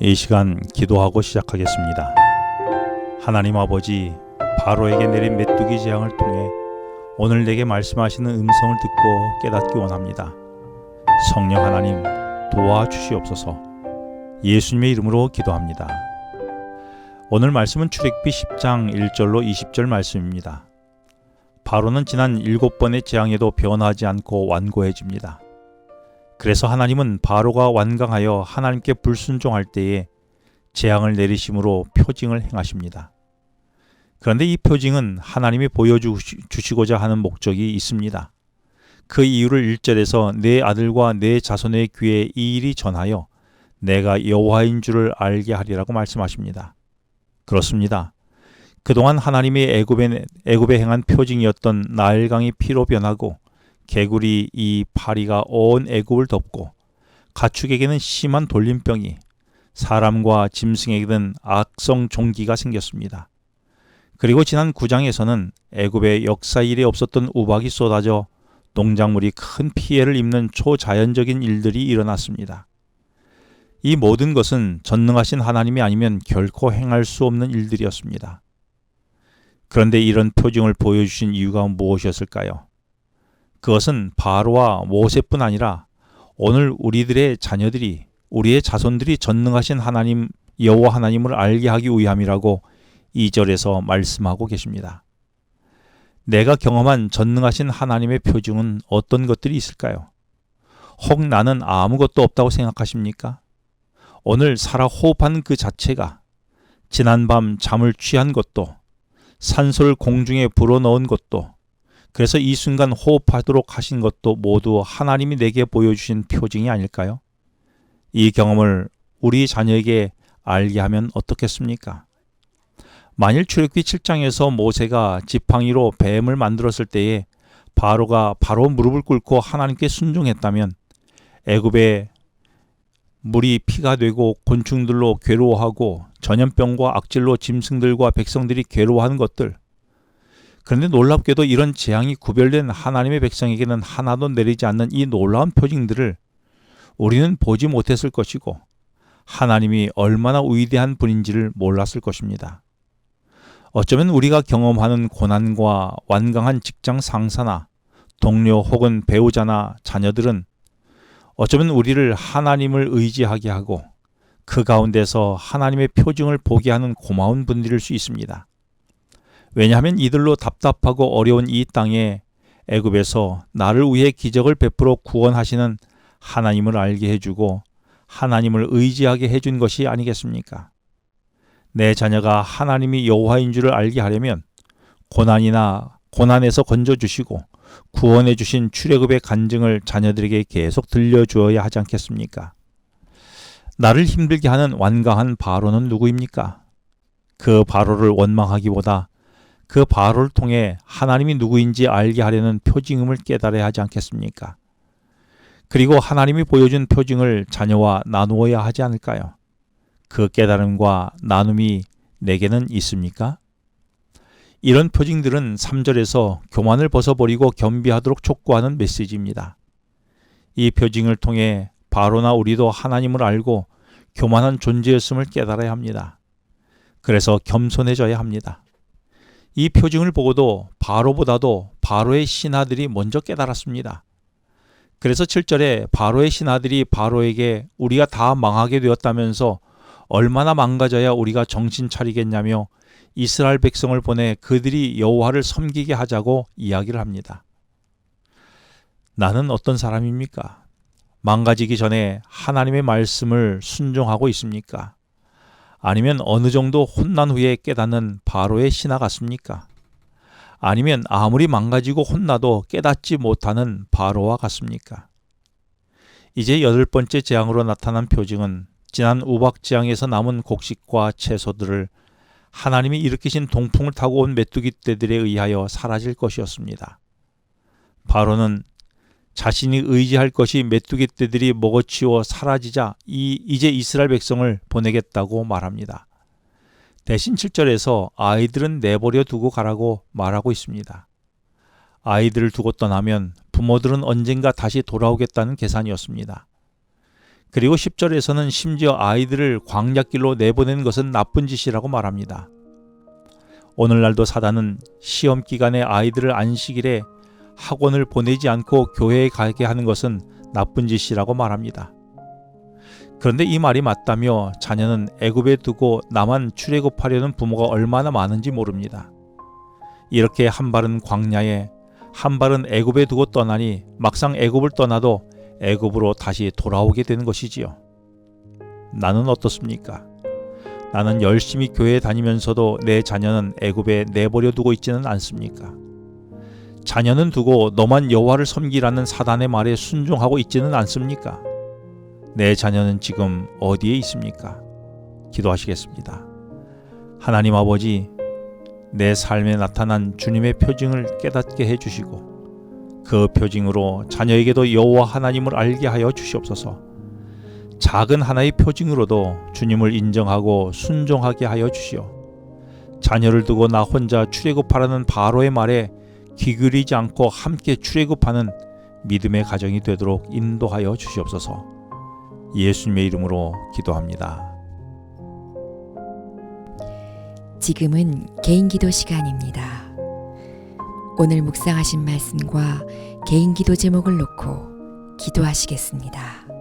이 시간 기도하고 시작하겠습니다. 하나님 아버지, 바로에게 내린 메뚜기 재앙을 통해 오늘 내게 말씀하시는 음성을 듣고 깨닫기 원합니다. 성령 하나님 도와주시옵소서. 예수님의 이름으로 기도합니다. 오늘 말씀은 출애굽기 10장 1절로 20절 말씀입니다. 바로는 지난 7번의 재앙에도 변하지 않고 완고해집니다. 그래서 하나님은 바로가 완강하여 하나님께 불순종할 때에 재앙을 내리심으로 표징을 행하십니다. 그런데 이 표징은 하나님이 보여주시고자 하는 목적이 있습니다. 그 이유를 1절에서 내 아들과 내 자손의 귀에 이 일이 전하여 내가 여호와인 줄을 알게 하리라고 말씀하십니다. 그렇습니다. 그동안 하나님이 애굽에 행한 표징이었던 나일강이 피로 변하고 개구리 이 파리가 온 애굽을 덮고 가축에게는 심한 돌림병이, 사람과 짐승에게는 악성 종기가 생겼습니다. 그리고 지난 9장에서는 애굽의 역사 일에 없었던 우박이 쏟아져 농작물이 큰 피해를 입는 초자연적인 일들이 일어났습니다. 이 모든 것은 전능하신 하나님이 아니면 결코 행할 수 없는 일들이었습니다. 그런데 이런 표징을 보여주신 이유가 무엇이었을까요? 그것은 바로와 모세뿐 아니라 오늘 우리들의 자녀들이, 우리의 자손들이 전능하신 하나님 여호와 하나님을 알게 하기 위함이라고 2절에서 말씀하고 계십니다. 내가 경험한 전능하신 하나님의 표징은 어떤 것들이 있을까요? 혹 나는 아무것도 없다고 생각하십니까? 오늘 살아 호흡한 그 자체가, 지난밤 잠을 취한 것도, 산소를 공중에 불어넣은 것도, 그래서 이 순간 호흡하도록 하신 것도 모두 하나님이 내게 보여주신 표징이 아닐까요? 이 경험을 우리 자녀에게 알게 하면 어떻겠습니까? 만일 출애굽기 7장에서 모세가 지팡이로 뱀을 만들었을 때에 바로가 바로 무릎을 꿇고 하나님께 순종했다면 애굽에 물이 피가 되고 곤충들로 괴로워하고 전염병과 악질로 짐승들과 백성들이 괴로워하는 것들, 그런데 놀랍게도 이런 재앙이 구별된 하나님의 백성에게는 하나도 내리지 않는 이 놀라운 표징들을 우리는 보지 못했을 것이고 하나님이 얼마나 위대한 분인지를 몰랐을 것입니다. 어쩌면 우리가 경험하는 고난과 완강한 직장 상사나 동료 혹은 배우자나 자녀들은 어쩌면 우리를 하나님을 의지하게 하고 그 가운데서 하나님의 표징을 보게 하는 고마운 분들일 수 있습니다. 왜냐하면 이들로 답답하고 어려운 이 땅에 애굽에서 나를 위해 기적을 베풀어 구원하시는 하나님을 알게 해주고 하나님을 의지하게 해준 것이 아니겠습니까? 내 자녀가 하나님이 여호와인 줄을 알게 하려면 고난에서 건져주시고 구원해 주신 출애굽의 간증을 자녀들에게 계속 들려주어야 하지 않겠습니까? 나를 힘들게 하는 완강한 바로는 누구입니까? 그 바로를 원망하기보다 그 바로를 통해 하나님이 누구인지 알게 하려는 표징임을 깨달아야 하지 않겠습니까? 그리고 하나님이 보여준 표징을 자녀와 나누어야 하지 않을까요? 그 깨달음과 나눔이 내게는 있습니까? 이런 표징들은 3절에서 교만을 벗어버리고 겸비하도록 촉구하는 메시지입니다. 이 표징을 통해 바로나 우리도 하나님을 알고 교만한 존재였음을 깨달아야 합니다. 그래서 겸손해져야 합니다. 이 표징을 보고도 바로보다도 바로의 신하들이 먼저 깨달았습니다. 그래서 7절에 바로의 신하들이 바로에게 우리가 다 망하게 되었다면서 얼마나 망가져야 우리가 정신 차리겠냐며 이스라엘 백성을 보내 그들이 여호와를 섬기게 하자고 이야기를 합니다. 나는 어떤 사람입니까? 망가지기 전에 하나님의 말씀을 순종하고 있습니까? 아니면 어느 정도 혼난 후에 깨닫는 바로의 신하 같습니까? 아니면 아무리 망가지고 혼나도 깨닫지 못하는 바로와 같습니까? 이제 8번째 재앙으로 나타난 표징은 지난 우박 재앙에서 남은 곡식과 채소들을 하나님이 일으키신 동풍을 타고 온 메뚜기 떼들에 의하여 사라질 것이었습니다. 바로는 자신이 의지할 것이 메뚜기 떼들이 먹어치워 사라지자 이제 이스라엘 백성을 보내겠다고 말합니다. 대신 7절에서 아이들은 내버려 두고 가라고 말하고 있습니다. 아이들을 두고 떠나면 부모들은 언젠가 다시 돌아오겠다는 계산이었습니다. 그리고 10절에서는 심지어 아이들을 광야길로 내보내는 것은 나쁜 짓이라고 말합니다. 오늘날도 사단은 시험 기간에 아이들을 안식일에 학원을 보내지 않고 교회에 가게 하는 것은 나쁜 짓이라고 말합니다. 그런데 이 말이 맞다며 자녀는 애굽에 두고 나만 출애굽하려는 부모가 얼마나 많은지 모릅니다. 이렇게 한 발은 광야에 한 발은 애굽에 두고 떠나니 막상 애굽을 떠나도 애굽으로 다시 돌아오게 되는 것이지요. 나는 어떻습니까? 나는 열심히 교회에 다니면서도 내 자녀는 애굽에 내버려 두고 있지는 않습니까? 자녀는 두고 너만 여호와를 섬기라는 사단의 말에 순종하고 있지는 않습니까? 내 자녀는 지금 어디에 있습니까? 기도하시겠습니다. 하나님 아버지, 내 삶에 나타난 주님의 표징을 깨닫게 해주시고 그 표징으로 자녀에게도 여호와 하나님을 알게 하여 주시옵소서. 작은 하나의 표징으로도 주님을 인정하고 순종하게 하여 주시오. 자녀를 두고 나 혼자 출애굽하라는 바로의 말에 기울이지 않고 함께 출애굽하는 믿음의 가정이 되도록 인도하여 주시옵소서. 예수님의 이름으로 기도합니다. 지금은 개인기도 시간입니다. 오늘 묵상하신 말씀과 개인기도 제목을 놓고 기도하시겠습니다.